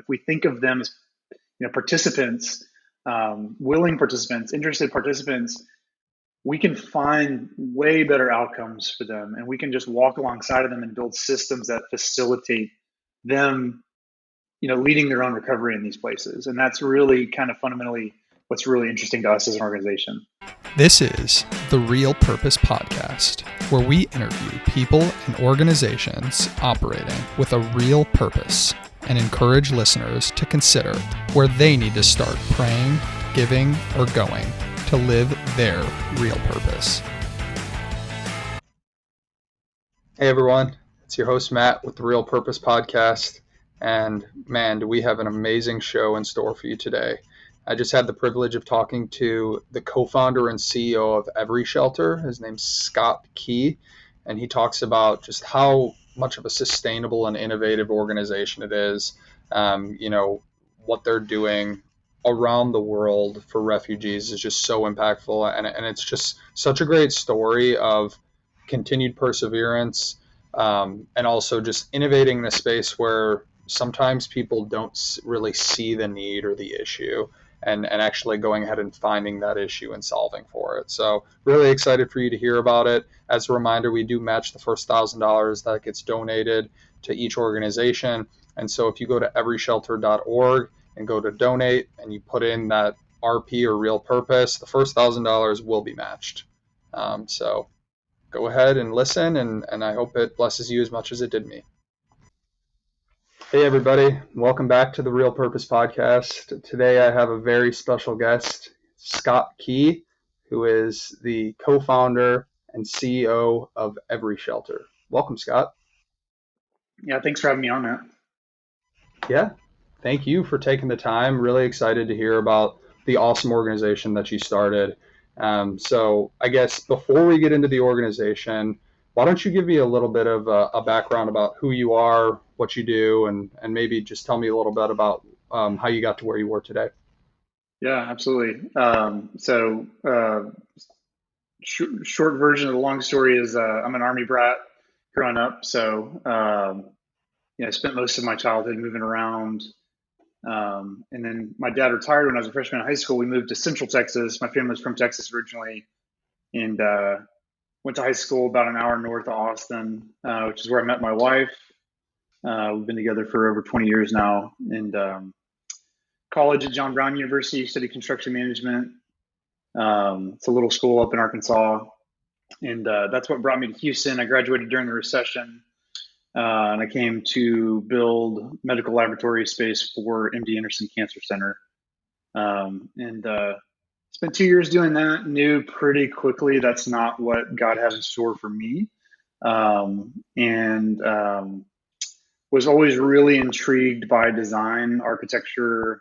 If we think of them as, participants, willing participants, interested participants, we can find way better outcomes for them, and we can just walk alongside of them and build systems that facilitate them, leading their own recovery in these places. And that's really kind of fundamentally what's really interesting to us as an organization. This is the Real Purpose Podcast, where we interview people and organizations operating with a real purpose and encourage listeners to consider where they need to start praying, giving, or going to live their real purpose. Hey everyone, it's your host Matt with the Real Purpose Podcast, and man, do we have an amazing show in store for you today. I just had the privilege of talking to the co-founder and CEO of Every Shelter. His name's Scott Key, and he talks about just how much of a sustainable and innovative organization it is, what they're doing around the world for refugees is just so impactful, and it's just such a great story of continued perseverance, and also just innovating in a space where sometimes people don't really see the need or the issue, and actually going ahead and finding that issue and solving for it. So really excited for you to hear about it. As a reminder, we do match the first $1,000 that gets donated to each organization. And so if you go to everyshelter.org and go to donate and you put in that RP or real purpose, the first $1,000 will be matched. So go ahead and listen, and I hope it blesses you as much as it did me. Hey everybody, welcome back to the Real Purpose Podcast. Today I have a very special guest, Scott Key, who is the co-founder and CEO of Every Shelter. Welcome, Scott. Yeah, thanks for having me on, Matt. Yeah, thank you for taking the time. Really excited to hear about the awesome organization that you started. So I guess before we get into the organization, why don't you give me a little bit of a background about who you are, what you do, and maybe just tell me a little bit about how you got to where you were today. Yeah, absolutely. Short version of the long story is I'm an Army brat growing up. So, I spent most of my childhood moving around. And then my dad retired when I was a freshman in high school. We moved to Central Texas. My family was from Texas originally, and went to high school about an hour north of Austin, which is where I met my wife. We've been together for over 20 years now. And college at John Brown University, studied construction management. It's a little school up in Arkansas. And that's what brought me to Houston. I graduated during the recession. And I came to build medical laboratory space for MD Anderson Cancer Center. And spent 2 years doing that. Knew pretty quickly that's not what God had in store for me. And was always really intrigued by design, architecture,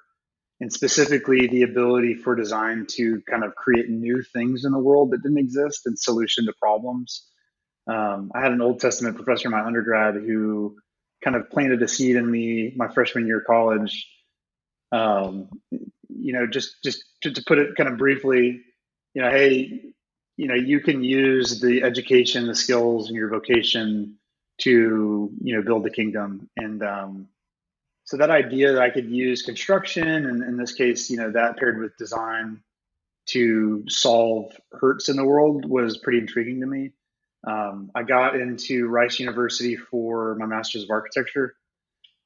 and specifically the ability for design to kind of create new things in the world that didn't exist and solution to problems. I had an Old Testament professor in my undergrad who kind of planted a seed in me my freshman year of college. Just to put it kind of briefly, hey, you can use the education, the skills, and your vocation to, build the kingdom. And so that idea that I could use construction, and in this case, that paired with design to solve hurts in the world was pretty intriguing to me. I got into Rice University for my master's of architecture,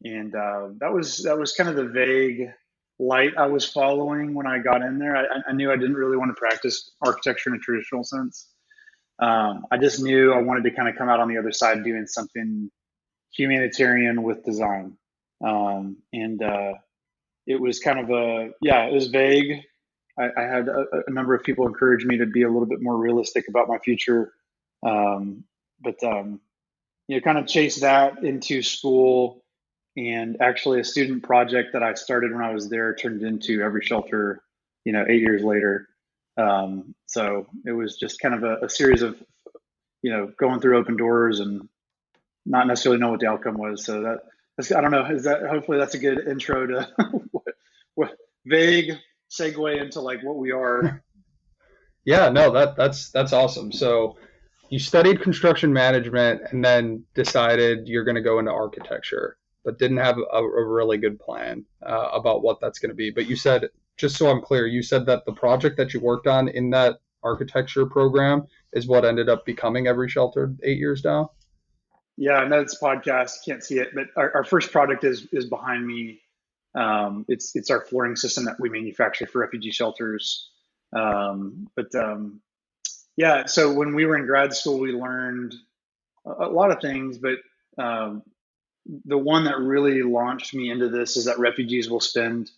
and that was kind of the vague light I was following when I got in there. I knew I didn't really want to practice architecture in a traditional sense. I just knew I wanted to kind of come out on the other side doing something humanitarian with design. And it was kind of it was vague. I had a number of people encourage me to be a little bit more realistic about my future. But kind of chase that into school, and actually a student project that I started when I was there turned into Every Shelter, 8 years later. So it was just kind of a series of, going through open doors and not necessarily know what the outcome was. So I don't know, hopefully that's a good intro to what vague segue into like what we are. Yeah, no, that's awesome. So you studied construction management and then decided you're going to go into architecture. but didn't have a really good plan about what that's going to be. But you said, just so I'm clear, you said that the project that you worked on in that architecture program is what ended up becoming Every Shelter 8 years down. Yeah, I know it's a podcast, can't see it, but our first product is behind me. It's our flooring system that we manufacture for refugee shelters. But yeah, so when we were in grad school, we learned a lot of things, but um, the one that really launched me into this is that refugees will spend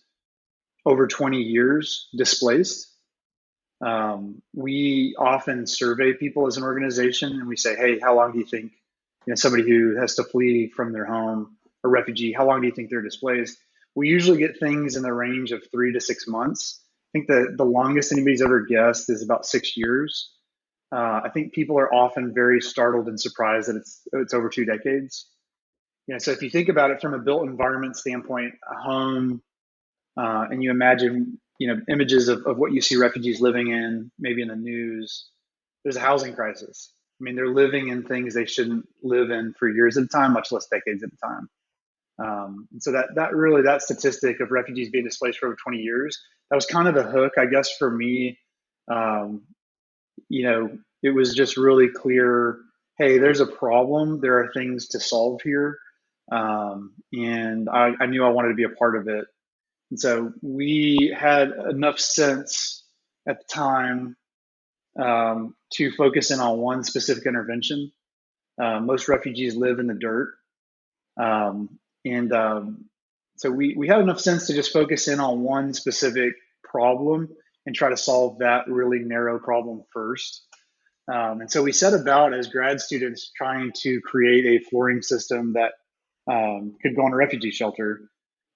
over 20 years displaced. We often survey people as an organization, and we say, "Hey, how long do you think, somebody who has to flee from their home, a refugee, how long do you think they're displaced?" We usually get things in the range of 3 to 6 months. I think the longest anybody's ever guessed is about 6 years. I think people are often very startled and surprised that it's over 2 decades. So if you think about it from a built environment standpoint, a home, and you imagine, images of what you see refugees living in, maybe in the news, there's a housing crisis. I mean, they're living in things they shouldn't live in for years at a time, much less decades at a time. And so that statistic of refugees being displaced for over 20 years, that was kind of the hook, I guess, for me. Um, it was just really clear, hey, there's a problem. There are things to solve here. And I knew I wanted to be a part of it. And so we had enough sense at the time to focus in on one specific intervention. Most refugees live in the dirt. And so we had enough sense to just focus in on one specific problem and try to solve that really narrow problem first. And so we set about as grad students trying to create a flooring system that could go in a refugee shelter.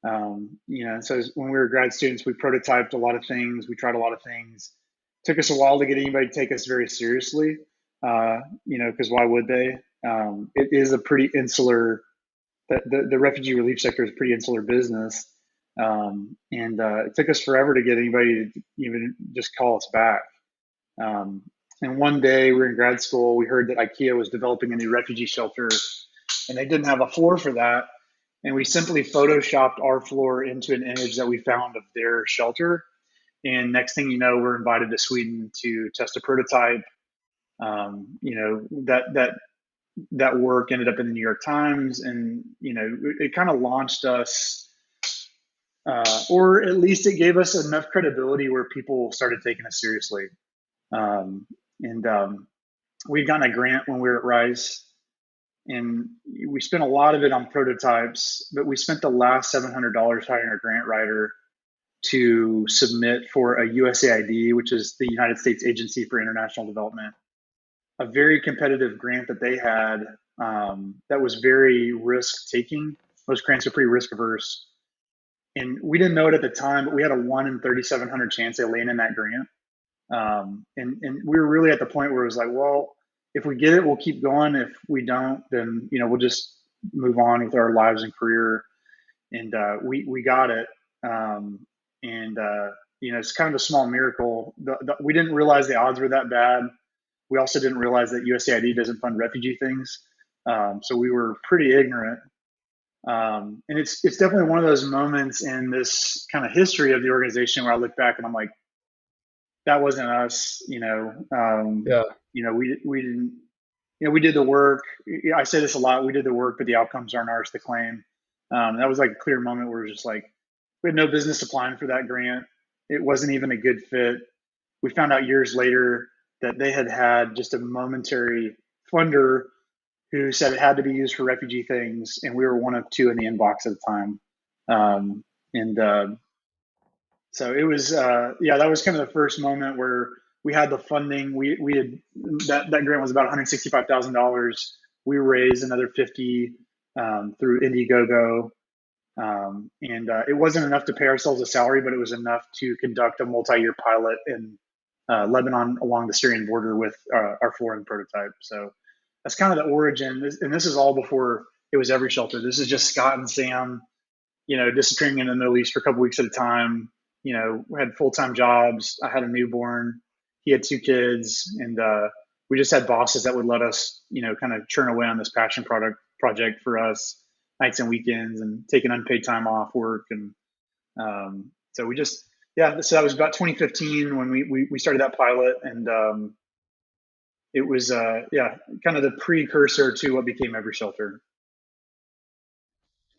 So when we were grad students, we prototyped a lot of things. We tried a lot of things. It took us a while to get anybody to take us very seriously, because why would they? It is a pretty insular, the refugee relief sector is a pretty insular business. And it took us forever to get anybody to even just call us back. And one day we were in grad school, we heard that IKEA was developing a new refugee shelter and they didn't have a floor for that. And we simply photoshopped our floor into an image that we found of their shelter. And next thing you know, we're invited to Sweden to test a prototype. That work ended up in the New York Times, and it kind of launched us, or at least it gave us enough credibility where people started taking us seriously. And we'd gotten a grant when we were at Rice, and we spent a lot of it on prototypes, but we spent the last $700 hiring a grant writer to submit for a USAID, which is the United States Agency for International Development, a very competitive grant that they had, that was very risk taking. Most grants are pretty risk averse. And we didn't know it at the time, but we had a 1 in 3,700 chance of landing that grant. And we were really at the point where it was like, well, if we get it, we'll keep going. If we don't, then we'll just move on with our lives and career. And we got it. And it's kind of a small miracle. We didn't realize the odds were that bad. We also didn't realize that USAID doesn't fund refugee things. So we were pretty ignorant. And it's definitely one of those moments in this kind of history of the organization where I look back and I'm like, that wasn't us, Yeah. We didn't, we did the work. I say this a lot. We did the work, but the outcomes aren't ours to claim. That was like a clear moment where it was just like, we had no business applying for that grant. It wasn't even a good fit. We found out years later that they had just a momentary funder who said it had to be used for refugee things. And we were one of two in the inbox at the time. So it was, that was kind of the first moment where we had the funding. We had that grant was about $165,000. We raised another 50 through Indiegogo, and it wasn't enough to pay ourselves a salary, but it was enough to conduct a multi-year pilot in Lebanon along the Syrian border with our flooring prototype. So that's kind of the origin, and this is all before it was Every Shelter. This is just Scott and Sam, disappearing in the Middle East for a couple weeks at a time. We had full-time jobs. I had a newborn. He had 2 kids, and we just had bosses that would let us, kind of churn away on this passion project for us. nights and weekends and taking unpaid time off work. And so we just, yeah, so that was about 2015 when we started that pilot. And it was, yeah, kind of the precursor to what became Every Shelter.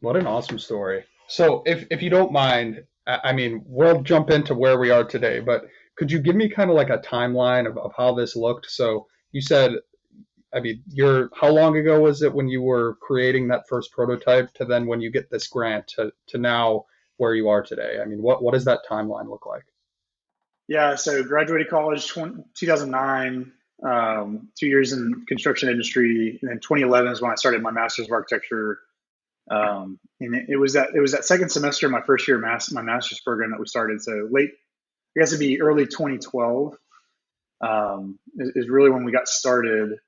What an awesome story. So, if you don't mind, I mean, we'll jump into where we are today, but could you give me kind of like a timeline of how this looked? So, you said, I mean, how long ago was it when you were creating that first prototype to then when you get this grant to now where you are today? I mean, what does that timeline look like? Yeah, so graduated college 2009, 2 years in construction industry, and then 2011 is when I started my master's of architecture. And it was that second semester of my first year of my master's program that we started. So late, I guess it'd be early 2012 is really when we got started.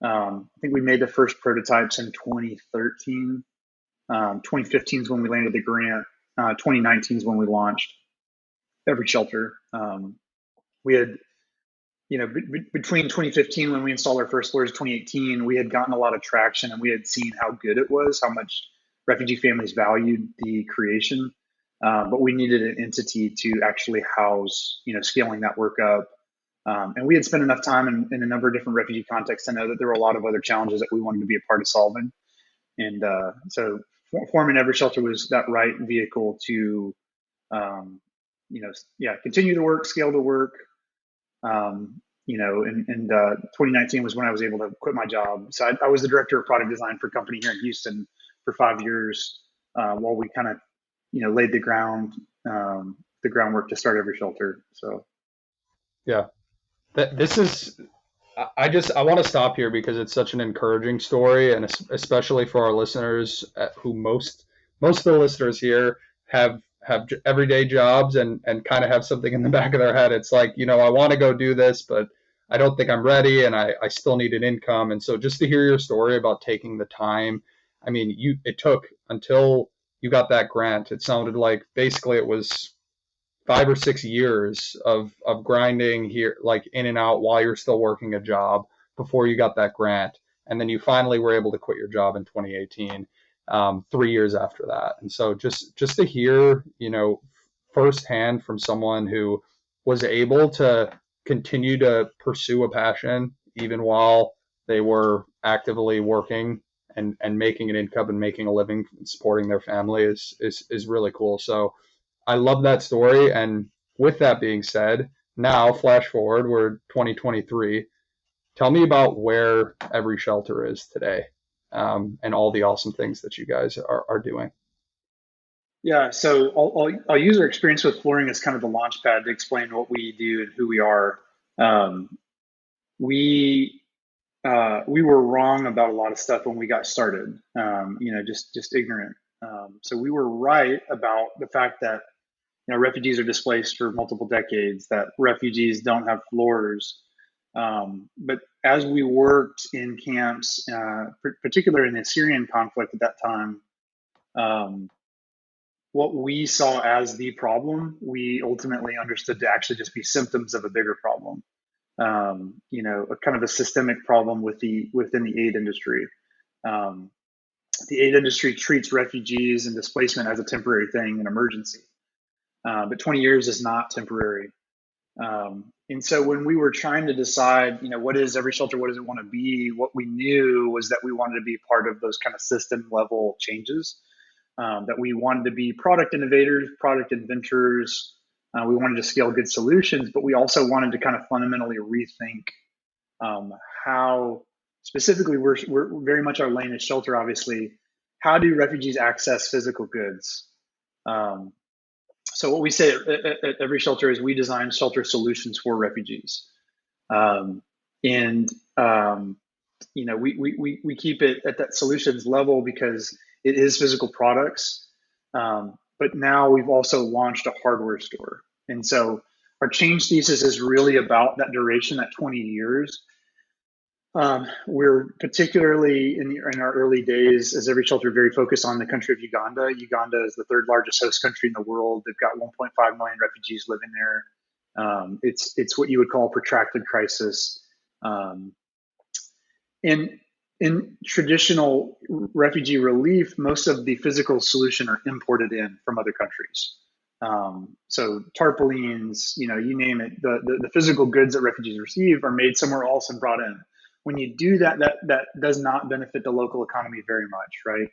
I think we made the first prototypes in 2013. 2015 is when we landed the grant. 2019 is when we launched Every Shelter. We had, between 2015 when we installed our first floors, 2018, we had gotten a lot of traction and we had seen how good it was, how much refugee families valued the creation. But we needed an entity to actually house, scaling that work up. And we had spent enough time in a number of different refugee contexts to know that there were a lot of other challenges that we wanted to be a part of solving. And so forming Every Shelter was that right vehicle to, continue the work, scale the work. And 2019 was when I was able to quit my job. So I was the director of product design for a company here in Houston for 5 years while we kind of, laid the groundwork to start Every Shelter. So, Yeah, this is I want to stop here because it's such an encouraging story, and especially for our listeners, who most of the listeners here have everyday jobs and kind of have something in the back of their head. It's like, I want to go do this, but I don't think I'm ready, and I still need an income. And so just to hear your story about taking the time, I mean, it took until you got that grant. It sounded like basically it was 5 or 6 years of grinding here, like in and out while you're still working a job before you got that grant, and then you finally were able to quit your job in 2018, 3 years after that. And so just to hear, firsthand from someone who was able to continue to pursue a passion even while they were actively working and making an income and making a living and supporting their family is really cool. So I love that story. And with that being said, now flash forward, we're 2023. Tell me about where Every Shelter is today, and all the awesome things that you guys are doing. yeah, so I'll use our experience with flooring as kind of the launch pad to explain what we do and who we are. Um, we we were wrong about a lot of stuff when we got started. Just ignorant. So we were right about the fact that refugees are displaced for multiple decades, that refugees don't have floors. But as we worked in camps, particularly in the Syrian conflict at that time, um, what we saw as the problem, we ultimately understood to actually just be symptoms of a bigger problem. A kind of a systemic problem within the aid industry. Um, the aid industry treats refugees and displacement as a temporary thing, an emergency. But 20 years is not temporary. And so when we were trying to decide, what is Every Shelter, what does it want to be? What we knew was that we wanted to be part of those kind of system level changes, that we wanted to be product innovators, product inventors. We wanted to scale good solutions, but we also wanted to kind of fundamentally rethink how specifically we're very much our lane is shelter, obviously. How do refugees access physical goods? So what we say at Every Shelter is we design shelter solutions for refugees. And we keep it at that solutions level because it is physical products. But now we've also launched a hardware store. And so our change thesis is really about that duration, that 20 years. We're particularly in our early days as Every Shelter very focused on the country of Uganda. Uganda is the third largest host country in the world. They've got 1.5 million refugees living there. It's what you would call a protracted crisis. And in traditional refugee relief, most of the physical solution are imported in from other countries. So tarpaulins, you name it, the physical goods that refugees receive are made somewhere else and brought in. When you do that, that does not benefit the local economy very much, right?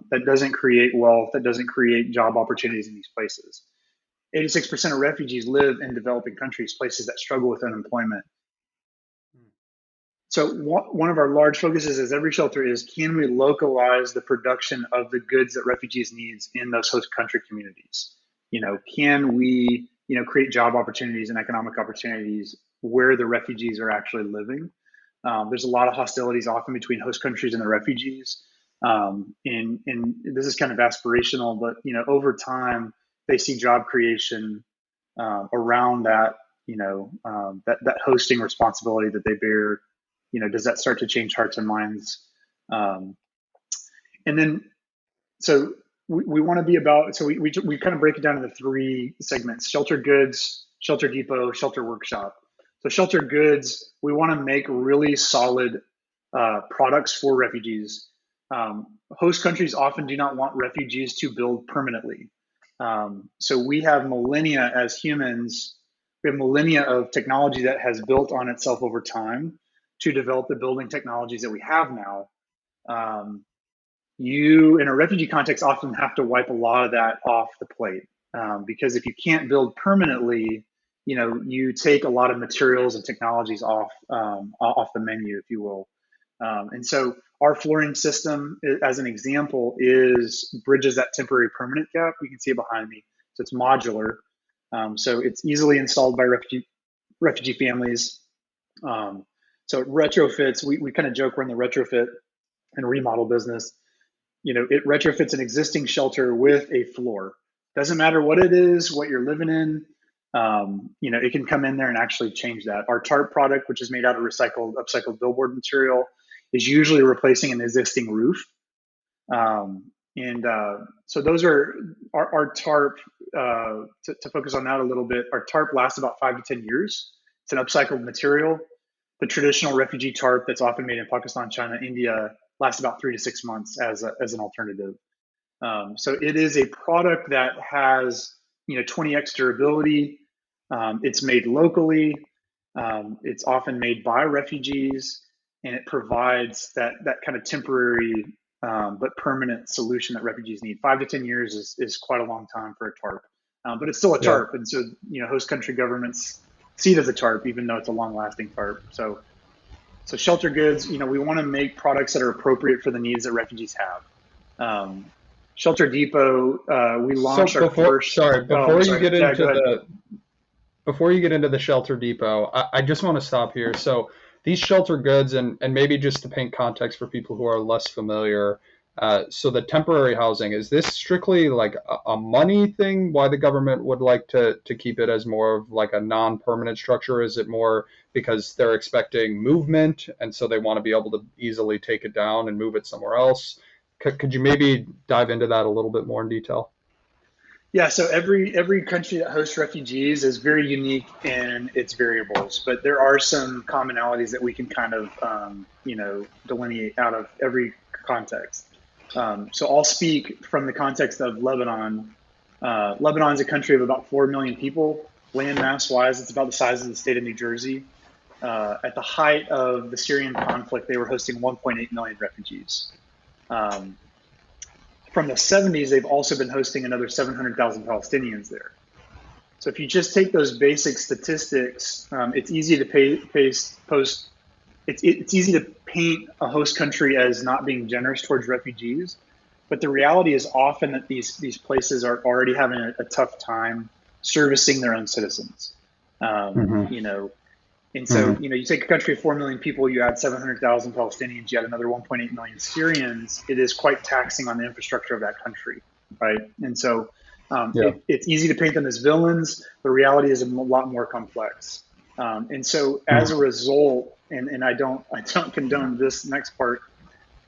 That doesn't create wealth, that doesn't create job opportunities in these places. 86% of refugees live in developing countries, places that struggle with unemployment. So one of our large focuses as every shelter is, can we localize the production of the goods that refugees needs in those host country communities? Can we, create job opportunities and economic opportunities where the refugees are actually living? There's a lot of hostilities often between host countries and the refugees. And this is kind of aspirational, but, over time, they see job creation around that, that hosting responsibility that they bear. Does that start to change hearts and minds? And then, so we want to be about, so we kind of break it down into 3 segments: shelter goods, shelter depot, shelter workshop. So shelter goods, we want to make really solid products for refugees. Host countries often do not want refugees to build permanently. So we have millennia as humans, we have millennia of technology that has built on itself over time to develop the building technologies that we have now. You, in a refugee context, often have to wipe a lot of that off the plate, because if you can't build permanently, you take a lot of materials and technologies off the menu, if you will. And so our flooring system, as an example, bridges that temporary permanent gap. You can see it behind me. So it's modular. So it's easily installed by refugee families. So it retrofits. We kind of joke we're in the retrofit and remodel business. It retrofits an existing shelter with a floor. Doesn't matter what it is, what you're living in. It can come in there and actually change that. Our tarp product, which is made out of upcycled billboard material, is usually replacing an existing roof. So those are our tarp. To focus on that a little bit, our tarp lasts about 5 to 10 years. It's an upcycled material. The traditional refugee tarp that's often made in Pakistan, China, India lasts about 3 to 6 months as an alternative. So it is a product that has 20x durability. It's made locally. It's often made by refugees, and it provides that kind of temporary but permanent solution that refugees need. 5 to 10 years is quite a long time for a tarp, but it's still a tarp, and so host country governments see it as a tarp, even though it's a long-lasting tarp. So shelter goods, we want to make products that are appropriate for the needs that refugees have. Shelter Depot, we launched our first. Before you get into the shelter depot, I just want to stop here. So these shelter goods, and maybe just to paint context for people who are less familiar, so the temporary housing, is this strictly like a money thing, why the government would like to keep it as more of like a non-permanent structure? Is it more because they're expecting movement and so they want to be able to easily take it down and move it somewhere else? Could you maybe dive into that a little bit more in detail? Yeah, so every country that hosts refugees is very unique in its variables, but there are some commonalities that we can kind of delineate out of every context. So I'll speak from the context of Lebanon. Lebanon is a country of about 4 million people. Land mass wise, it's about the size of the state of New Jersey. At the height of the Syrian conflict, they were hosting 1.8 million refugees. From the 70s, they've also been hosting another 700,000 Palestinians there. So if you just take those basic statistics, it's easy to it's easy to paint a host country as not being generous towards refugees, but the reality is often that these places are already having a tough time servicing their own citizens. And so, you take a country of 4 million people, you add 700,000 Palestinians, you add another 1.8 million Syrians, it is quite taxing on the infrastructure of that country, right? And so it's easy to paint them as villains. The reality is a lot more complex. And so as a result, and I don't condone this next part,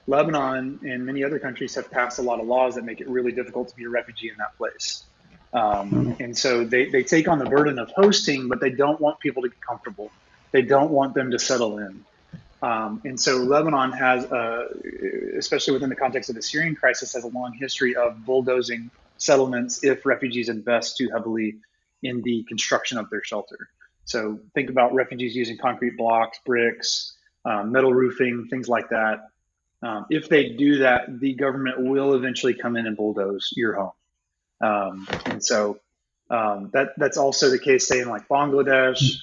Lebanon and many other countries have passed a lot of laws that make it really difficult to be a refugee in that place. And so they take on the burden of hosting, but they don't want people to get comfortable. They don't want them to settle in. And so Lebanon has, especially within the context of the Syrian crisis, has a long history of bulldozing settlements if refugees invest too heavily in the construction of their shelter. So think about refugees using concrete blocks, bricks, metal roofing, things like that. If they do that, the government will eventually come in and bulldoze your home. And so that's also the case, say, in like Bangladesh.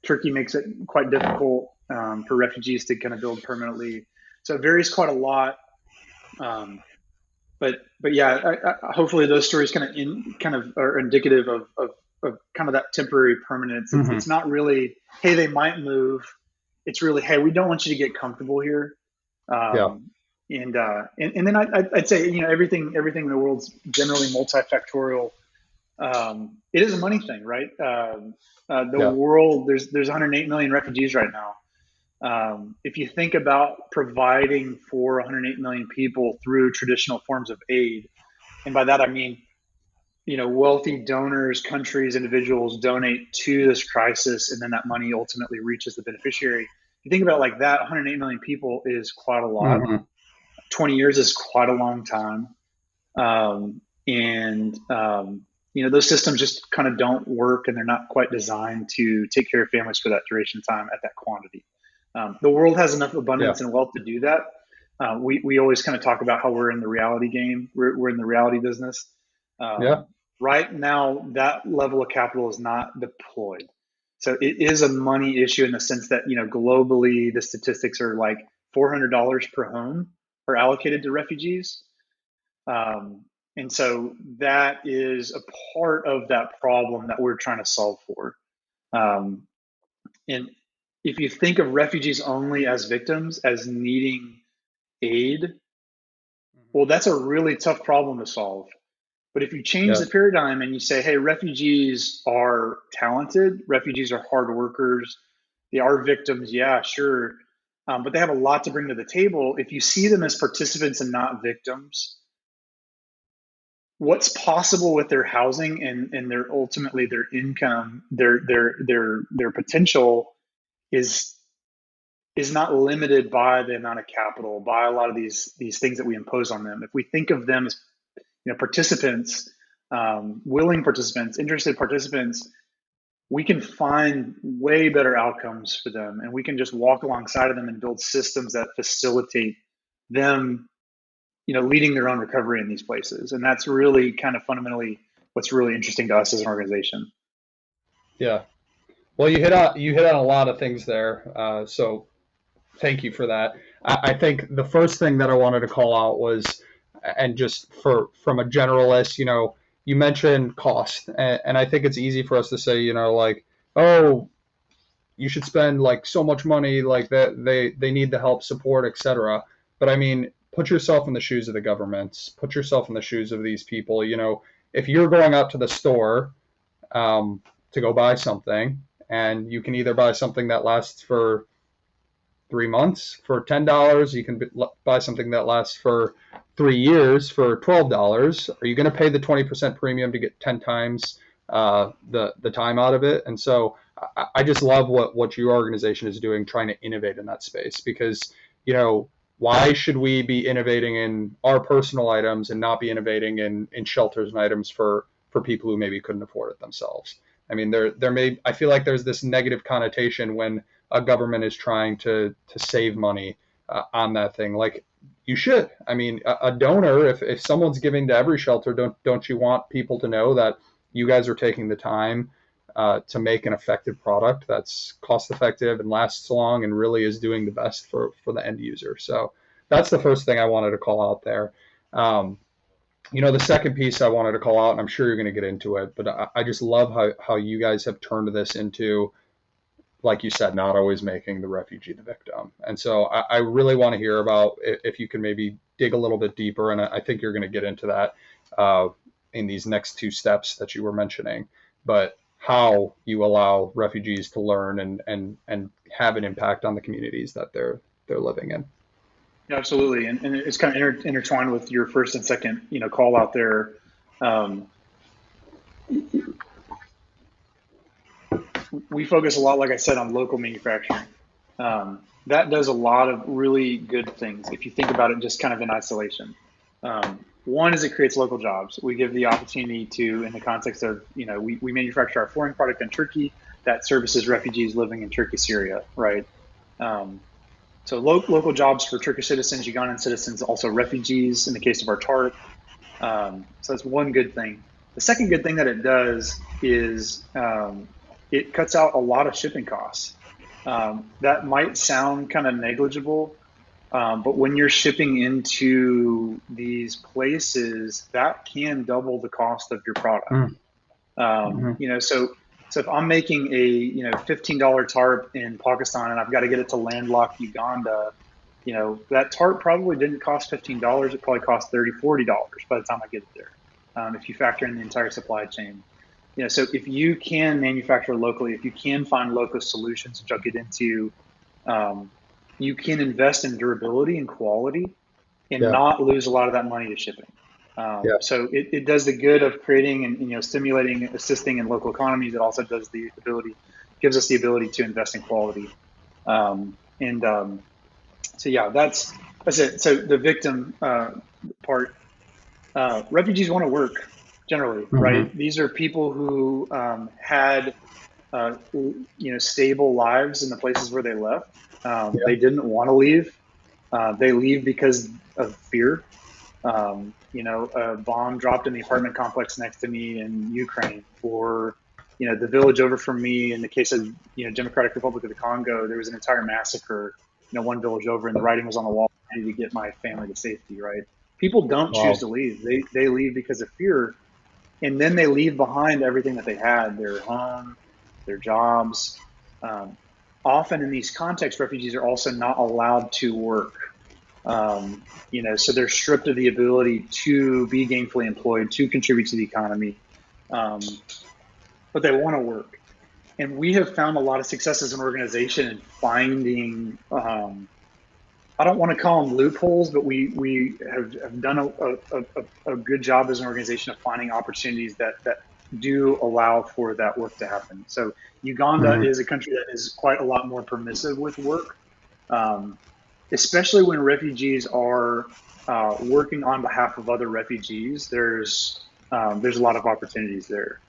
Turkey makes it quite difficult for refugees to kind of build permanently. So it varies quite a lot. But yeah, hopefully those stories kind of are indicative of kind of that temporary permanence. It's not really, hey, they might move. It's really, hey, we don't want you to get comfortable here. And then I'd say, everything in the world's generally multifactorial. It is a money thing, right? The world, there's 108 million refugees right now. If you think about providing for 108 million people through traditional forms of aid, and by that I mean, wealthy donors, countries, individuals donate to this crisis, and then that money ultimately reaches the beneficiary. You think about it like that, 108 million people is quite a lot. 20 years is quite a long time. Those systems just kind of don't work, and they're not quite designed to take care of families for that duration of time at that quantity. The world has enough abundance and wealth to do that. We always kind of talk about how we're in the reality game. We're in the reality business. Right now, that level of capital is not deployed. So it is a money issue in the sense that, globally, the statistics are like $400 per home are allocated to refugees. And so that is a part of that problem that we're trying to solve for. And if you think of refugees only as victims, as needing aid, well, that's a really tough problem to solve. But if you change the paradigm and you say, hey, refugees are talented, refugees are hard workers, they are victims, yeah, sure. But they have a lot to bring to the table. If you see them as participants and not victims, what's possible with their housing and their ultimately their income, their potential is not limited by the amount of capital, by a lot of these things that we impose on them. If we think of them as participants, willing participants, interested participants, we can find way better outcomes for them, and we can just walk alongside of them and build systems that facilitate them, leading their own recovery in these places. And that's really kind of fundamentally what's really interesting to us as an organization. Yeah. Well, you hit on a lot of things there. So thank you for that. I think the first thing that I wanted to call out was, and just from a generalist, you mentioned cost, and I think it's easy for us to say, like, oh, you should spend like so much money, like that they need the help, support, etc. But I mean, put yourself in the shoes of the governments, put yourself in the shoes of these people. If you're going out to the store to go buy something, and you can either buy something that lasts for 3 months for $10, you can buy something that lasts for 3 years for $12. Are you going to pay the 20% premium to get 10 times the time out of it? And so I just love what your organization is doing, trying to innovate in that space, because why should we be innovating in our personal items and not be innovating in shelters and items for people who maybe couldn't afford it themselves? I mean, I feel like there's this negative connotation when a government is trying to save money on that thing. Like, you should. I mean, a donor, if someone's giving to every shelter, don't you want people to know that you guys are taking the time to make an effective product that's cost effective and lasts long and really is doing the best for the end user? So that's the first thing I wanted to call out there. The second piece I wanted to call out, and I'm sure you're going to get into it, but I just love how you guys have turned this into, like you said, not always making the refugee the victim. And so I really want to hear about, if you can maybe dig a little bit deeper, and I think you're going to get into that in these next two steps that you were mentioning, but how you allow refugees to learn and have an impact on the communities that they're living in. Yeah, absolutely. And it's kind of intertwined with your first and second, call out there. We focus a lot, like I said, on local manufacturing. that does a lot of really good things if you think about it just kind of in isolation. One is it creates local jobs. We give the opportunity to, in the context of, we manufacture our flooring product in Turkey that services refugees living in Turkey, Syria, right? So local jobs for Turkish citizens, Ugandan citizens, also refugees in the case of our tarp. So that's one good thing. The second good thing that it does is it cuts out a lot of shipping costs. That might sound kind of negligible, but when you're shipping into these places, that can double the cost of your product. So if I'm making a $15 tarp in Pakistan and I've got to get it to landlocked Uganda, that tarp probably didn't cost $15. It probably cost $30, $40 by the time I get it there. If you factor in the entire supply chain. So if you can manufacture locally, if you can find local solutions, which I'll get into, you can invest in durability and quality and not lose a lot of that money to shipping. So it does the good of creating and stimulating, assisting in local economies. It also does gives us the ability to invest in quality. So yeah, that's it. So the victim part, refugees want to work generally, right? These are people who had stable lives in the places where they left. They didn't want to leave. They leave because of fear. A bomb dropped in the apartment complex next to me in Ukraine, or the village over from me in the case of Democratic Republic of the Congo. There was an entire massacre, one village over, and the writing was on the wall, I need to get my family to safety, right? People don't choose to leave. They leave because of fear, and then they leave behind everything that they had, their home, their jobs. Often in these contexts, refugees are also not allowed to work. So they're stripped of the ability to be gainfully employed, to contribute to the economy, but they want to work. And we have found a lot of success as an organization in finding, I don't want to call them loopholes, but we have done a good job as an organization of finding opportunities that do allow for that work to happen. So Uganda is a country that is quite a lot more permissive with work. Especially when refugees are working on behalf of other refugees, there's a lot of opportunities there.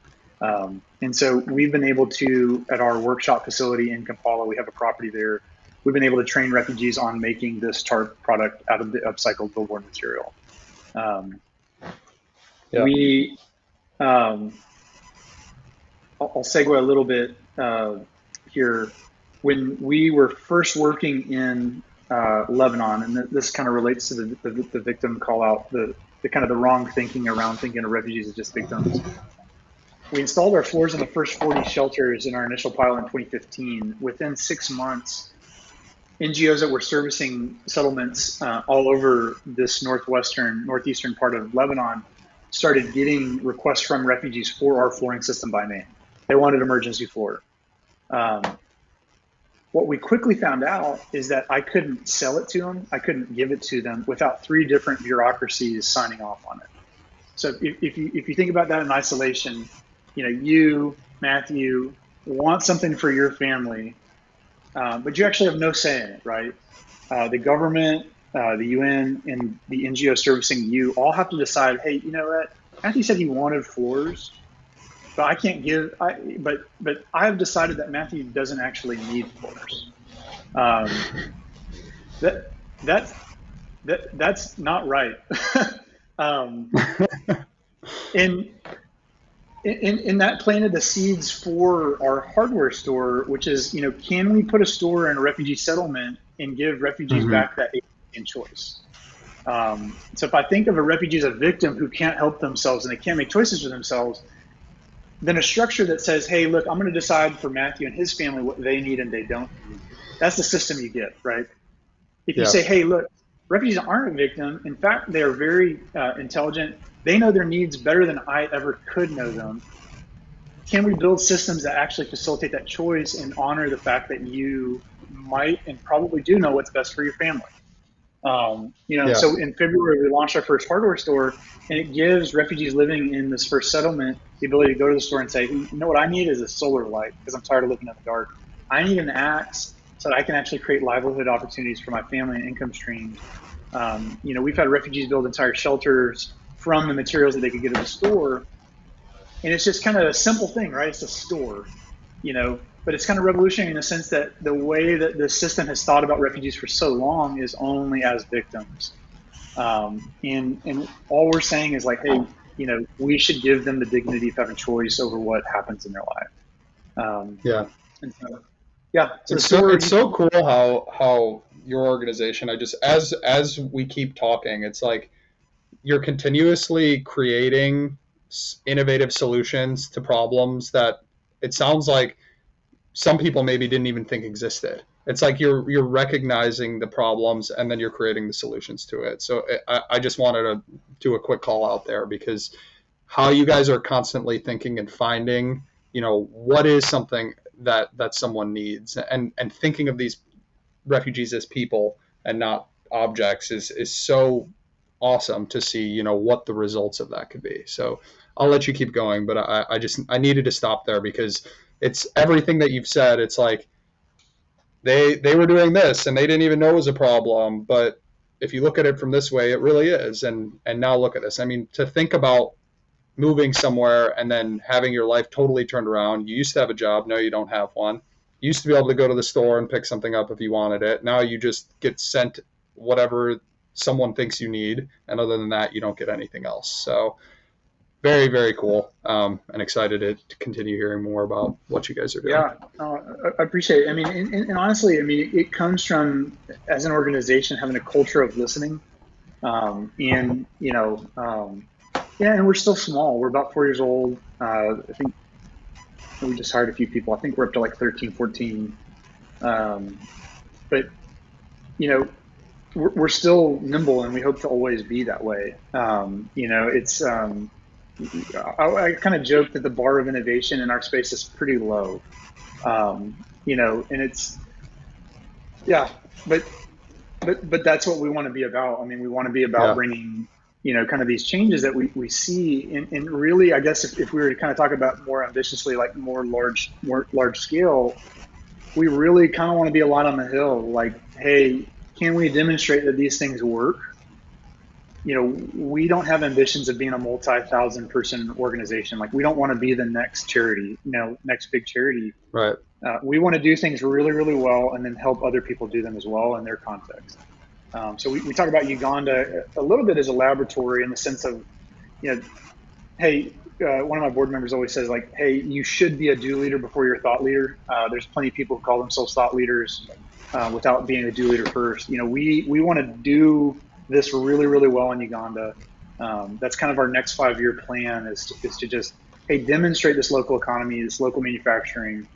And so we've been able to, at our workshop facility in Kampala, we have a property there. We've been able to train refugees on making this tarp product out of the upcycled billboard material. I'll segue a little bit here. When we were first working in Lebanon, and this kind of relates to the victim call out, the kind of the wrong thinking around thinking of refugees as just victims. We installed our floors in the first 40 shelters in our initial pilot in 2015. Within 6 months, NGOs that were servicing settlements all over this northeastern part of Lebanon started getting requests from refugees for our flooring system by name. They wanted emergency floor. What we quickly found out is that I couldn't sell it to them. I couldn't give it to them without 3 different bureaucracies signing off on it. So if you think about that in isolation, you, Matthew, want something for your family, but you actually have no say in it, right? The government, the UN, and the NGO servicing you all have to decide, hey, you know what? Matthew said he wanted floors, but I can't give. But I have decided that Matthew doesn't actually need floors. That's not right. And that planted the seeds for our hardware store, which is, can we put a store in a refugee settlement and give refugees back that choice? So if I think of a refugee as a victim who can't help themselves and they can't make choices for themselves, then a structure that says, hey, look, I'm going to decide for Matthew and his family what they need and they don't need. That's the system you get, right? If you say, hey, look, refugees aren't a victim. In fact, they are very intelligent. They know their needs better than I ever could know them. Can we build systems that actually facilitate that choice and honor the fact that you might and probably do know what's best for your family? So in February, we launched our first hardware store, and it gives refugees living in this first settlement the ability to go to the store and say, you know what I need is a solar light because I'm tired of looking at the dark. I need an axe so that I can actually create livelihood opportunities for my family and income streams. We've had refugees build entire shelters from the materials that they could get at the store. And it's just kind of a simple thing, right? It's a store, but it's kind of revolutionary in the sense that the way that the system has thought about refugees for so long is only as victims. And all we're saying is like, hey, we should give them the dignity of having choice over what happens in their life. Yeah. And so, yeah. So it's so cool how your organization, as we keep talking, it's like you're continuously creating innovative solutions to problems that it sounds like some people maybe didn't even think existed. It's like you're recognizing the problems and then you're creating the solutions to it. So I just wanted to do a quick call out there, because how you guys are constantly thinking and finding, what is something that someone needs, and thinking of these refugees as people and not objects is so awesome to see, what the results of that could be. So I'll let you keep going, but I needed to stop there because it's everything that you've said. It's like they were doing this and they didn't even know it was a problem, but if you look at it from this way, it really is. And now look at this. I mean, to think about moving somewhere and then having your life totally turned around. You used to have a job, now you don't have one. You used to be able to go to the store and pick something up if you wanted it. Now you just get sent whatever someone thinks you need, and other than that, you don't get anything else. So very, very cool, and excited to continue hearing more about what you guys are doing. Yeah, I appreciate it. I mean, and honestly, I mean, it comes from, as an organization, having a culture of listening. And yeah, and we're still small. We're about 4 years old. I think we just hired a few people. I think we're up to like 13, 14. But we're still nimble, and we hope to always be that way. It's I kind of joke that the bar of innovation in our space is pretty low. And it's, yeah, but that's what we want to be about. I mean, we want to be about bringing, kind of these changes that we see, and really, I guess if we were to kind of talk about more ambitiously, like more large scale, we really kind of want to be a lot on the hill. Like, hey, can we demonstrate that these things work? We don't have ambitions of being a multi-thousand person organization. Like, we don't want to be the next charity, next big charity. Right. We want to do things really, really well, and then help other people do them as well in their context. So we talk about Uganda a little bit as a laboratory, in the sense of, hey, one of my board members always says, like, hey, you should be a do leader before you're a thought leader. There's plenty of people who call themselves thought leaders without being a do leader first. We want to do this really, really well in Uganda. That's kind of our next 5-year plan, is to just, hey, demonstrate this local economy, this local manufacturing,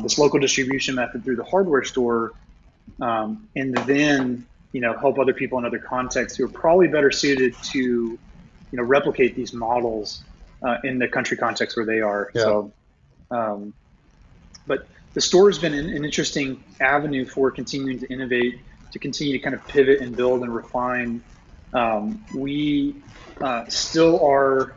this local distribution method through the hardware store, and then, help other people in other contexts who are probably better suited to, replicate these models in the country context where they are. Yeah. So, but the store has been an interesting avenue for continuing to innovate, to continue to kind of pivot and build and refine. We still are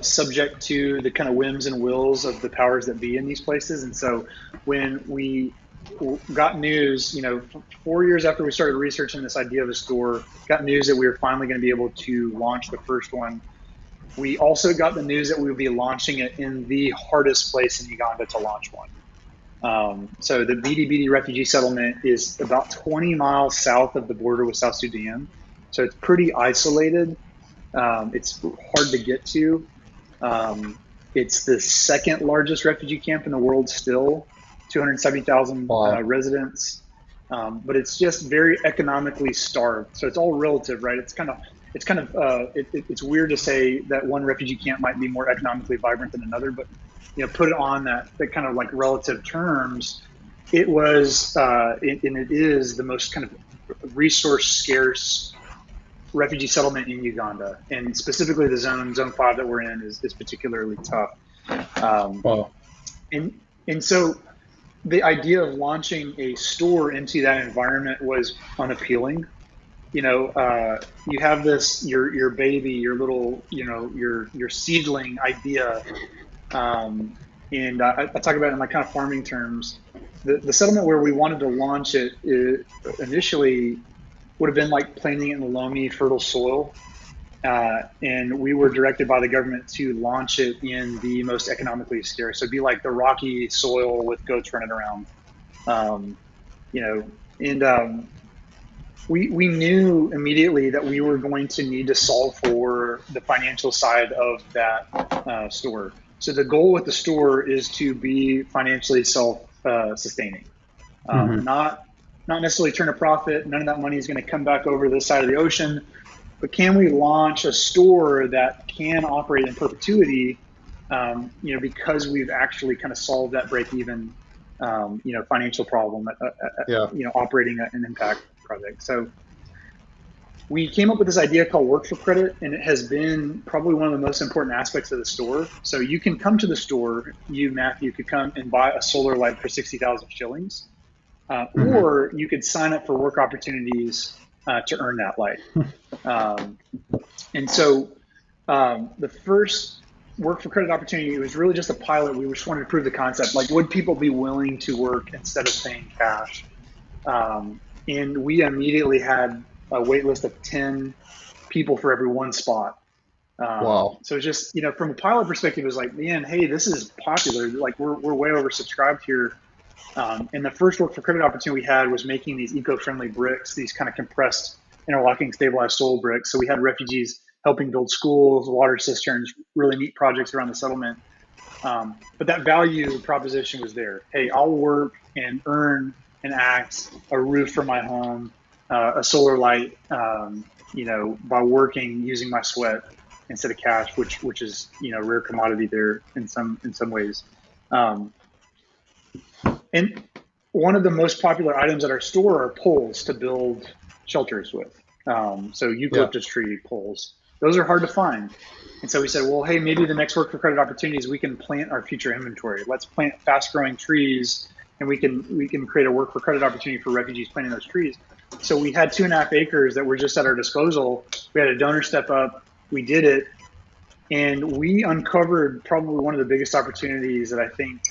subject to the kind of whims and wills of the powers that be in these places. And so when we got news, 4 years after we started researching this idea of a store, got news that we were finally going to be able to launch the first one. We also got the news that we would be launching it in the hardest place in Uganda to launch one. So the Bidi refugee settlement is about 20 miles south of the border with South Sudan. So it's pretty isolated. It's hard to get to. It's the second largest refugee camp in the world still, 270,000 residents. But it's just very economically starved. So it's all relative, right? It's weird to say that one refugee camp might be more economically vibrant than another, but put it on that kind of like relative terms, it was and it is the most kind of resource scarce refugee settlement in Uganda, and specifically the zone 5 that we're in is particularly tough. And so the idea of launching a store into that environment was unappealing. You have this, your baby, your little, your seedling idea. And I talk about it in my kind of farming terms. the settlement where we wanted to launch it initially would have been like planting it in the loamy, fertile soil. And we were directed by the government to launch it in the most economically scarce. So it'd be like the rocky soil with goats running around. Um, you know, and we knew immediately that we were going to need to solve for the financial side of that store. So the goal with the store is to be financially self sustaining, Hmm. not necessarily turn a profit. None of that money is going to come back over this side of the ocean. But can we launch a store that can operate in perpetuity? Because we've actually kind of solved that break even, financial problem, Yeah. operating an impact project. So we came up with this idea called work for credit, and it has been probably one of the most important aspects of the store. So you can come to the store, Matthew, could come and buy a solar light for 60,000 shillings, Hmm. or you could sign up for work opportunities to earn that light. Um, and so the first work for credit opportunity, it was really just a pilot. We just wanted to prove the concept. Like, would people be willing to work instead of paying cash? And we immediately had a wait list of 10 people for every one spot. Wow. So just, from a pilot perspective, it was like, man, hey, this is popular. Like we're way oversubscribed here. And the first work for credit opportunity we had was making these eco-friendly bricks, these kind of compressed interlocking stabilized soil bricks. So we had refugees helping build schools, water cisterns, really neat projects around the settlement. But that value proposition was there. Hey, I'll work and earn an axe, a roof for my home, a solar light, by working using my sweat instead of cash, which is rare commodity there in some ways. Um, and one of the most popular items at our store are poles to build shelters with. So Yeah. eucalyptus tree poles. Those are hard to find. And so we said, well, hey, maybe the next work for credit opportunities, we can plant our future inventory. Let's plant fast growing trees, and we can create a work for credit opportunity for refugees planting those trees. So we had 2.5 acres that were just at our disposal. We had a donor step up. We did it, and we uncovered probably one of the biggest opportunities that I think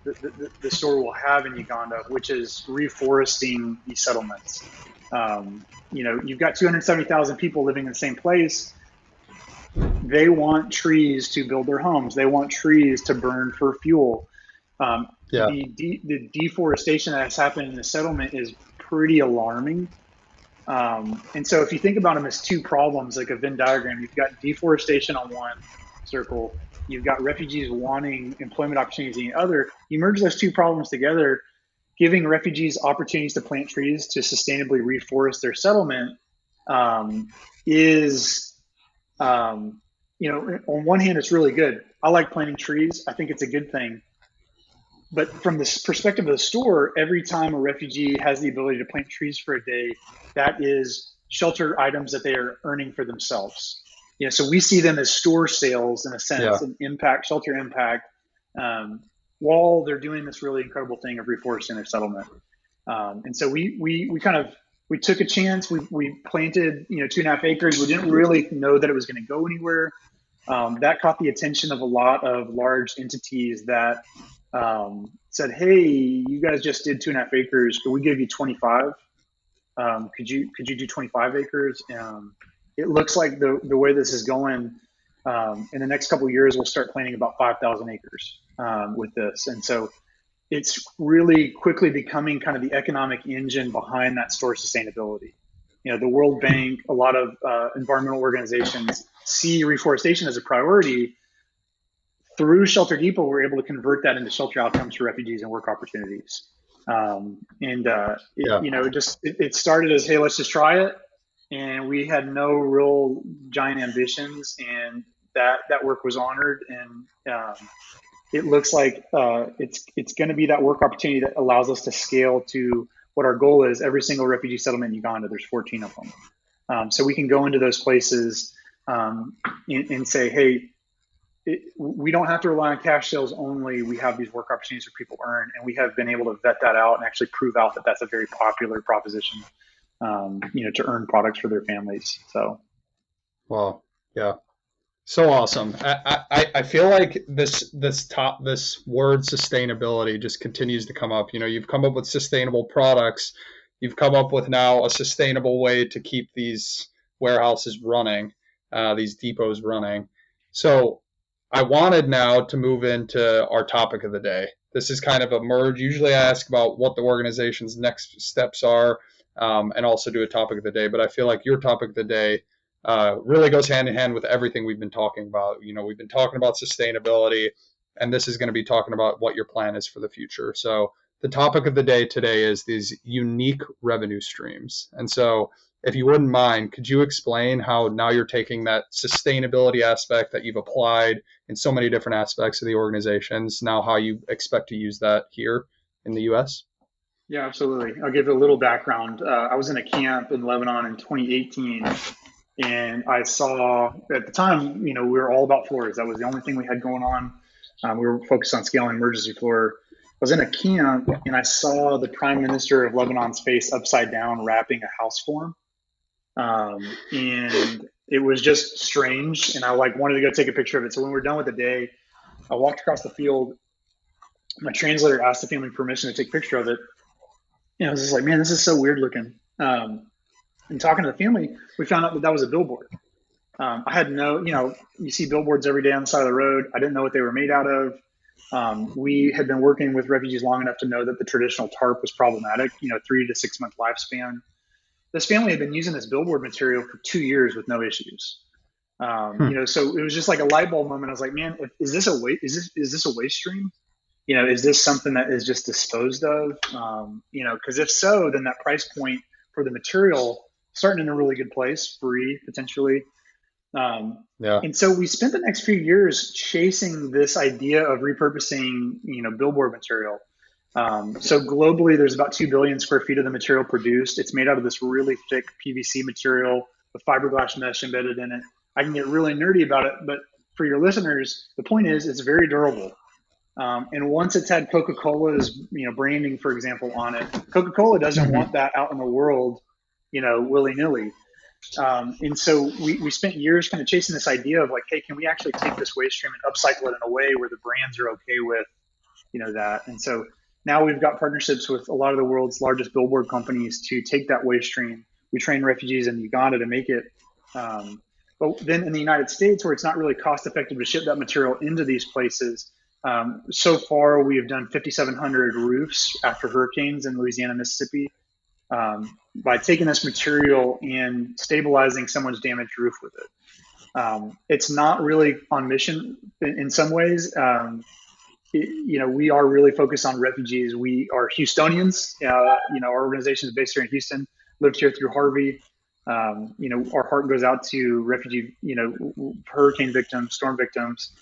the store will have in Uganda, which is reforesting these settlements. You've got 270,000 people living in the same place. They want trees to build their homes. They want trees to burn for fuel. Yeah. The deforestation that has happened in the settlement is pretty alarming. And so if you think about them as two problems, like a Venn diagram, you've got deforestation on one circle, you've got refugees wanting employment opportunities in the other. You merge those two problems together, giving refugees opportunities to plant trees to sustainably reforest their settlement is, on one hand, it's really good. I like planting trees. I think it's a good thing. But from this perspective of the store, every time a refugee has the ability to plant trees for a day, that is shelter items that they are earning for themselves. So we see them as store sales in a Yeah. sense, an impact, shelter impact, while they're doing this really incredible thing of reforesting their settlement. And so we kind of we took a chance. We planted 2.5 acres. We didn't really know that it was going to go anywhere. That caught the attention of a lot of large entities that said, "Hey, you guys just did 2.5 acres, but we gave you 25. Could you do 25 acres?" It looks like the way this is going, in the next couple of years, we'll start planting about 5,000 acres with this, and so it's really quickly becoming kind of the economic engine behind that store sustainability. The World Bank, a lot of environmental organizations see reforestation as a priority. Through Shelter Depot, we're able to convert that into shelter outcomes for refugees and work opportunities. And Yeah. it started as, hey, let's just try it, and we had no real giant ambitions, and that work was honored, and it looks like it's going to be that work opportunity that allows us to scale to what our goal is. Every single refugee settlement in Uganda, there's 14 of them, so we can go into those places and say, hey, we don't have to rely on cash sales only. We have these work opportunities where people earn, and we have been able to vet that out and actually prove out that that's a very popular proposition, to earn products for their families. So, Wow. Yeah. So awesome. I feel like this word sustainability just continues to come up. You know, you've come up with sustainable products. You've come up with now a sustainable way to keep these warehouses running, these depots running. So I wanted now to move into our topic of the day. This is kind of a merge. Usually I ask about what the organization's next steps are, and also do a topic of the day. But I feel like your topic of the day really goes hand in hand with everything we've been talking about. You know, we've been talking about sustainability, and this is going to be talking about what your plan is for the future. So the topic of the day today is these unique revenue streams. And so if you wouldn't mind, could you explain how now you're taking that sustainability aspect that you've applied in so many different aspects of the organizations, now how you expect to use that here in the US? Yeah, absolutely. I'll give you a little background. I was in a camp in Lebanon in 2018, and I saw at the time, we were all about floors. That was the only thing we had going on. We were focused on scaling emergency floor. I was in a camp, and I saw the Prime Minister of Lebanon's face upside down wrapping a house form, and it was just strange. And I wanted to go take a picture of it. So when we were done with the day, I walked across the field. My translator asked the family permission to take a picture of it. I was just like, man, this is so weird looking. And talking to the family, we found out that that was a billboard. I had you see billboards every day on the side of the road. I didn't know what they were made out of. We had been working with refugees long enough to know that the traditional tarp was problematic, 3 to 6 month lifespan. This family had been using this billboard material for 2 years with no issues. So it was just like a light bulb moment. I was like, man, is this a waste? Is this a waste stream? Is this something that is just disposed of? Because if so, then that price point for the material starting in a really good place, free potentially. Yeah. And so we spent the next few years chasing this idea of repurposing, billboard material. So globally, there's about 2 billion square feet of the material produced. It's made out of this really thick PVC material with fiberglass mesh embedded in it. I can get really nerdy about it, but for your listeners, the point is it's very durable. And once it's had Coca-Cola's, branding, for example, on it, Coca-Cola doesn't want that out in the world, willy-nilly. And so we spent years kind of chasing this idea of like, hey, can we actually take this waste stream and upcycle it in a way where the brands are okay with, that? And so now we've got partnerships with a lot of the world's largest billboard companies to take that waste stream. We train refugees in Uganda to make it. But then in the United States, where it's not really cost effective to ship that material into these places, so far, we have done 5,700 roofs after hurricanes in Louisiana, Mississippi, by taking this material and stabilizing someone's damaged roof with it. It's not really on mission in some ways. We are really focused on refugees. We are Houstonians. Our organization is based here in Houston, lived here through Harvey. Our heart goes out to refugee, hurricane victims, storm victims.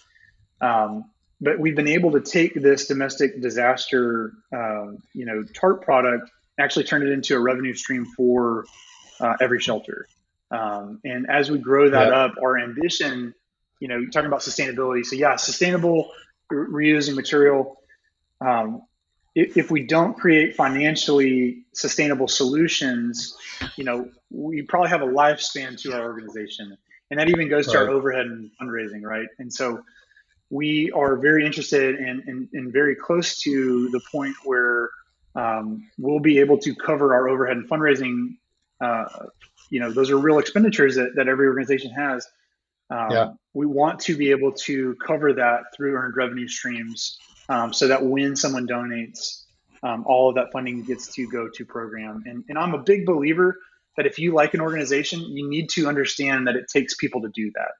But we've been able to take this domestic disaster, tarp product, and actually turn it into a revenue stream for every shelter. And as we grow that up, our ambition, you're talking about sustainability. So yeah, sustainable reusing material. If we don't create financially sustainable solutions, we probably have a lifespan to our organization. And that even goes to our overhead and fundraising, right? And so we are very interested and very close to the point where we'll be able to cover our overhead and fundraising. Those are real expenditures that every organization has. We want to be able to cover that through earned revenue streams, so that when someone donates, all of that funding gets to go to program. And I'm a big believer that if you like an organization, you need to understand that it takes people to do that.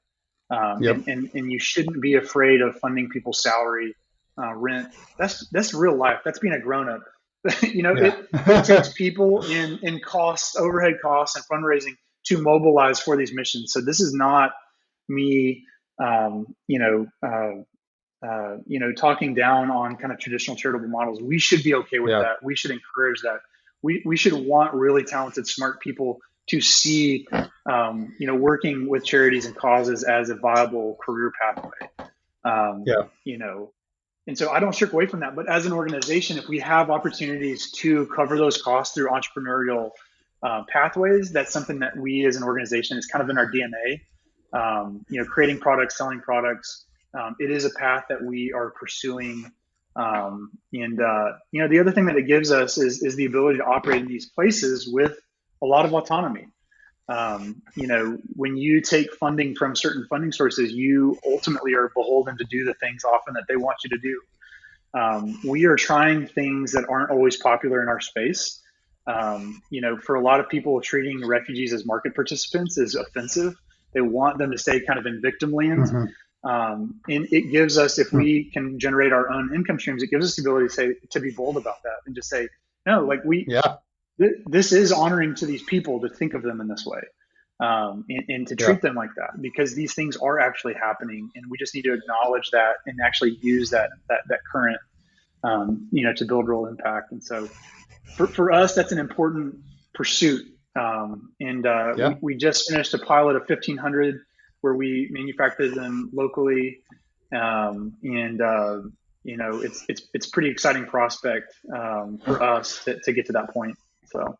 And you shouldn't be afraid of funding people's salary, rent. That's real life. That's being a grown up. It takes people in costs, overhead costs, and fundraising to mobilize for these missions. So this is not me, talking down on kind of traditional charitable models. We should be okay with that. We should encourage that. We should want really talented, smart people to see, working with charities and causes as a viable career pathway. And so I don't shirk away from that. But as an organization, if we have opportunities to cover those costs through entrepreneurial pathways, that's something that we as an organization is kind of in our DNA. creating products, selling products. It is a path that we are pursuing. The other thing that it gives us is the ability to operate in these places with a lot of autonomy. When you take funding from certain funding sources, you ultimately are beholden to do the things often that they want you to do. We are trying things that aren't always popular in our space. For a lot of people, treating refugees as market participants is offensive. They want them to stay kind of in victim land. And it gives us, if we can generate our own income streams, it gives us the ability to be bold about that and just say, no, like this is honoring to these people to think of them in this way, and to treat them like that, because these things are actually happening, and we just need to acknowledge that and actually use that current, to build real impact. And so, for us, that's an important pursuit. We just finished a pilot of 1,500 where we manufactured them locally, it's pretty exciting prospect for us to get to that point. So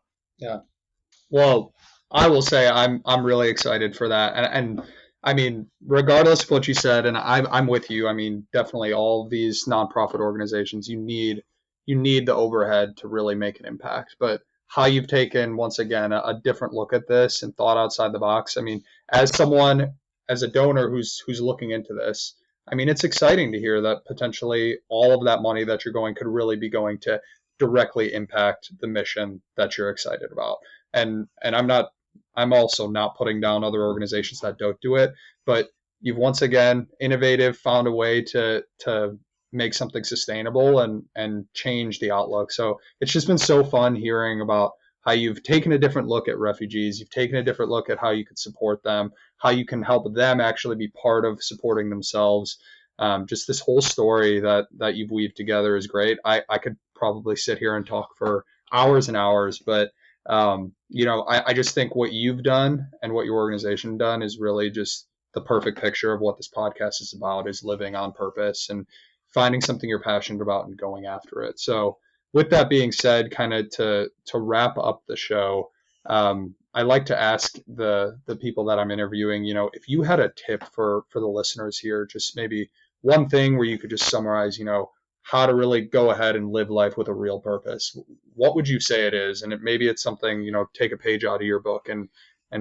well, I will say I'm really excited for that, and I mean, regardless of what you said, and I'm with you. I mean, definitely all of these nonprofit organizations, you need the overhead to really make an impact. But how you've taken, once again, a different look at this and thought outside the box. I mean, as a donor who's looking into this, I mean, it's exciting to hear that potentially all of that money that you're going could really be going to directly impact the mission that you're excited about. And I'm also not putting down other organizations that don't do it, but you've once again innovative, found a way to make something sustainable and change the outlook. So it's just been so fun hearing about how you've taken a different look at refugees. You've taken a different look at how you could support them, how you can help them actually be part of supporting themselves. Just this whole story that you've weaved together is great. I could probably sit here and talk for hours and hours, but I just think what you've done and what your organization done is really just the perfect picture of what this podcast is about, is living on purpose and finding something you're passionate about and going after it. So with that being said, kind of to wrap up the show, I like to ask the people that I'm interviewing, if you had a tip for the listeners here, just maybe one thing where you could just summarize, how to really go ahead and live life with a real purpose, what would you say it is? And maybe it's something, take a page out of your book and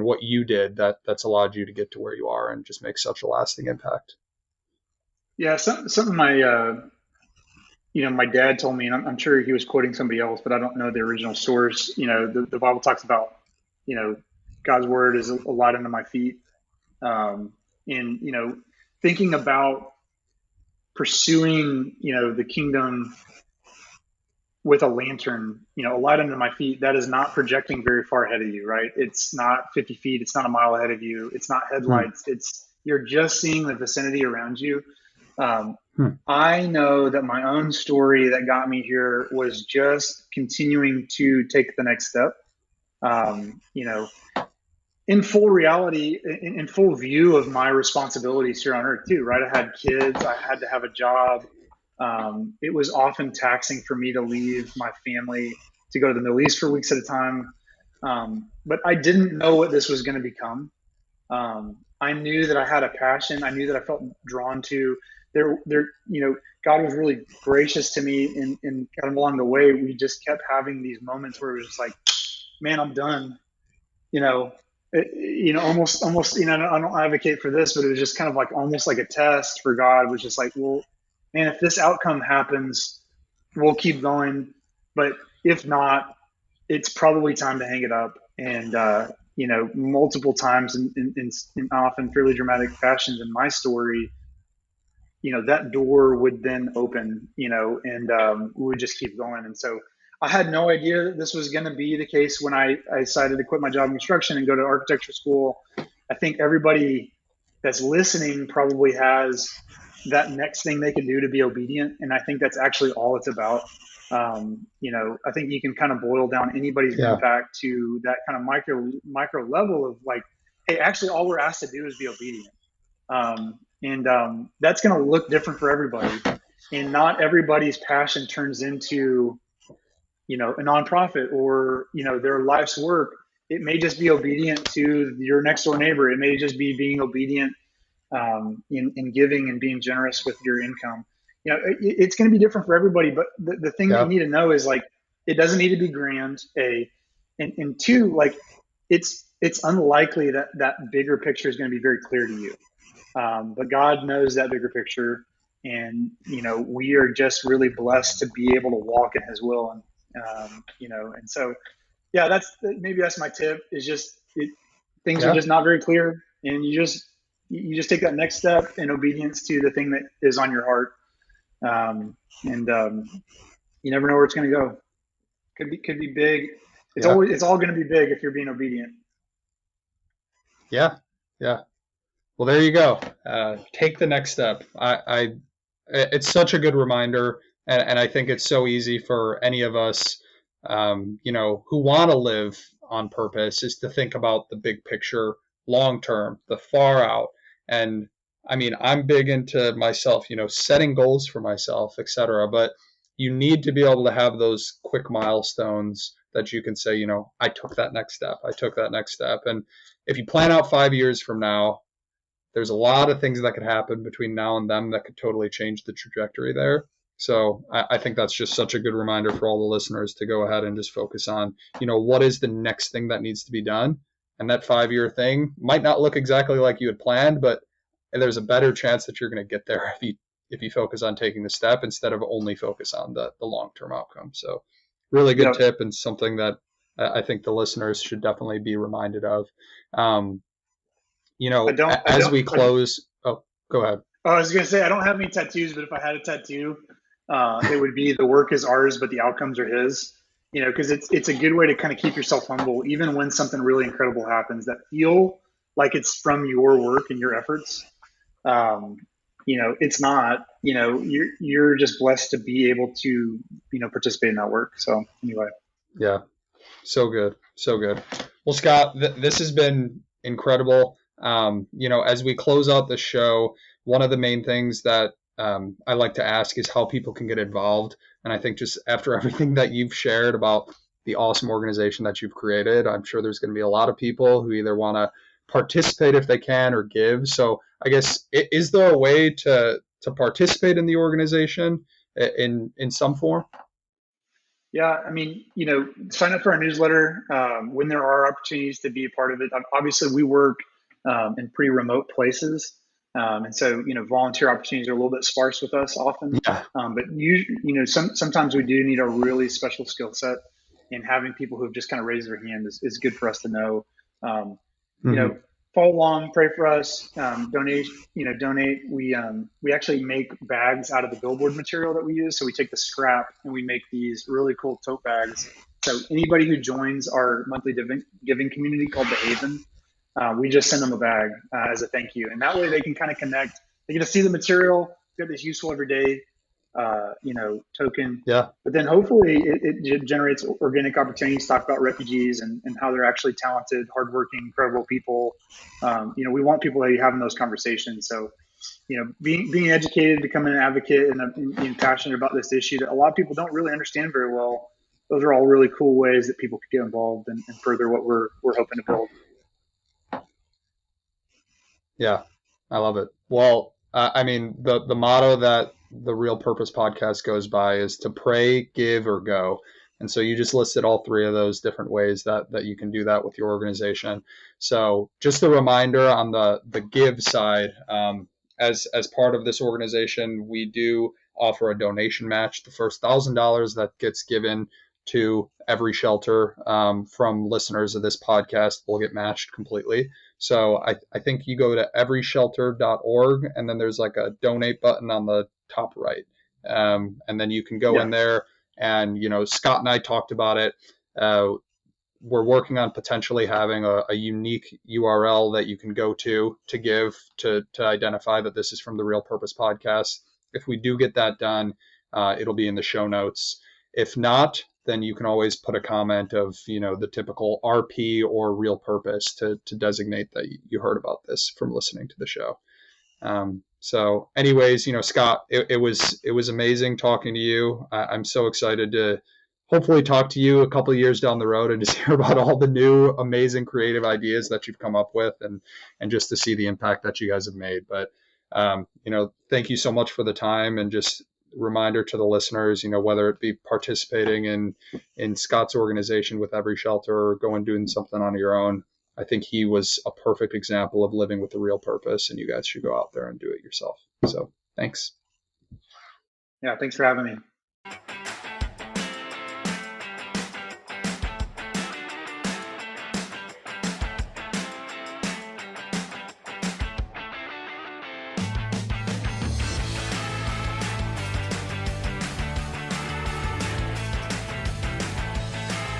what you did that's allowed you to get to where you are and just make such a lasting impact. Yeah, something my dad told me, and I'm sure he was quoting somebody else, but I don't know the original source. The Bible talks about, God's word is a light under my feet. Thinking about pursuing, the kingdom with a lantern, a light under my feet, that is not projecting very far ahead of you, right? It's not 50 feet. It's not a mile ahead of you. It's not headlights. You're just seeing the vicinity around you. I know that my own story that got me here was just continuing to take the next step. In full reality, in full view of my responsibilities here on earth too, right? I had kids, I had to have a job. It was often taxing for me to leave my family to go to the Middle East for weeks at a time. But I didn't know what this was going to become. I knew that I had a passion. I knew that I felt drawn to God was really gracious to me, and kind of along the way, we just kept having these moments where it was just like, man, I'm done. Almost, I don't advocate for this, but it was just kind of like almost like a test for God. Was just like, well, man, if this outcome happens, we'll keep going. But if not, it's probably time to hang it up. And, multiple times in often fairly dramatic fashions in my story, that door would then open, and we would just keep going. And so I had no idea that this was going to be the case when I decided to quit my job in construction and go to architecture school. I think everybody that's listening probably has that next thing they can do to be obedient. And I think that's actually all it's about. I think you can kind of boil down anybody's impact to that kind of micro level of like, hey, actually all we're asked to do is be obedient. That's going to look different for everybody. And not everybody's passion turns into, a nonprofit or, their life's work. it may just be obedient to your next door neighbor. It may just be being obedient in giving and being generous with your income. It's going to be different for everybody. But the thing that you Yeah. need to know is like, it doesn't need to be grand. And two, like it's unlikely that that bigger picture is going to be very clear to you. But God knows that bigger picture, and we are just really blessed to be able to walk in His will, and so yeah, that's my tip. Is just things are Yeah. just not very clear, and you just take that next step in obedience to the thing that is on your heart, and you never know where it's going to go. Could be big. Yeah. It's all going to be big if you're being obedient. Yeah. Yeah. Well, there you go. Take the next step. It's such a good reminder, and I think it's so easy for any of us, who want to live on purpose, is to think about the big picture, long term, the far out. And I mean, I'm big into myself, setting goals for myself, etc. But you need to be able to have those quick milestones that you can say, I took that next step. I took that next step. And if you plan out 5 years from now, there's a lot of things that could happen between now and then that could totally change the trajectory there. So I think that's just such a good reminder for all the listeners to go ahead and just focus on, what is the next thing that needs to be done? And that 5-year thing might not look exactly like you had planned, but there's a better chance that you're going to get there if you focus on taking the step instead of only focus on the long-term outcome. So really good Yep. tip, and something that I think the listeners should definitely be reminded of. Um, I don't. I as don't. we close, oh, go ahead. I was gonna say I don't have any tattoos, but if I had a tattoo, it would be the work is ours, but the outcomes are His. Because it's a good way to kind of keep yourself humble, even when something really incredible happens that feel like it's from your work and your efforts. Um, it's not. You're just blessed to be able to participate in that work. So anyway. Yeah, so good, so good. Well, Scott, this has been incredible. As we close out the show, one of the main things that I like to ask is how people can get involved. And I think just after everything that you've shared about the awesome organization that you've created, I'm sure there's going to be a lot of people who either want to participate if they can or give. So I guess, is there a way to participate in the organization in some form? Yeah, I mean, sign up for our newsletter when there are opportunities to be a part of it. Obviously, we work in pretty remote places, and so volunteer opportunities are a little bit sparse with us often. Yeah. But sometimes we do need a really special skill set, and having people who've just kind of raised their hand is good for us to know. Um, you Mm-hmm. know, Follow along, pray for us, donate. Donate. We actually make bags out of the billboard material that we use. So we take the scrap and we make these really cool tote bags. So anybody who joins our monthly giving community called the Haven, we just send them a bag as a thank you, and that way they can kind of connect. They get to see the material, get this useful everyday, token. Yeah. But then hopefully it generates organic opportunities. Talk about refugees and how they're actually talented, hardworking, incredible people. We want people to be having those conversations. So, being educated, becoming an advocate, and being passionate about this issue that a lot of people don't really understand very well. Those are all really cool ways that people could get involved and further what we're hoping to build. Yeah, I love it. Well, I mean, the motto that the Real Purpose podcast goes by is to pray, give, or go. And so you just listed all three of those different ways that you can do that with your organization. So just a reminder on the give side, as part of this organization, we do offer a donation match. The first $1,000 that gets given to every shelter from listeners of this podcast will get matched completely. So I think you go to everyshelter.org, and then there's like a donate button on the top right. And then you can go in there, and, Scott and I talked about it. We're working on potentially having a unique URL that you can go to give to identify that this is from the Real Purpose podcast. If we do get that done, it'll be in the show notes. If not, then you can always put a comment of, the typical RP or Real Purpose to designate that you heard about this from listening to the show. So anyways, Scott, it was amazing talking to you. I'm so excited to hopefully talk to you a couple of years down the road and just hear about all the new amazing creative ideas that you've come up with, and just to see the impact that you guys have made. But thank you so much for the time, and just reminder to the listeners, whether it be participating in Scott's organization with Every Shelter or going doing something on your own. I think he was a perfect example of living with a real purpose, and you guys should go out there and do it yourself. So thanks. Yeah, thanks for having me.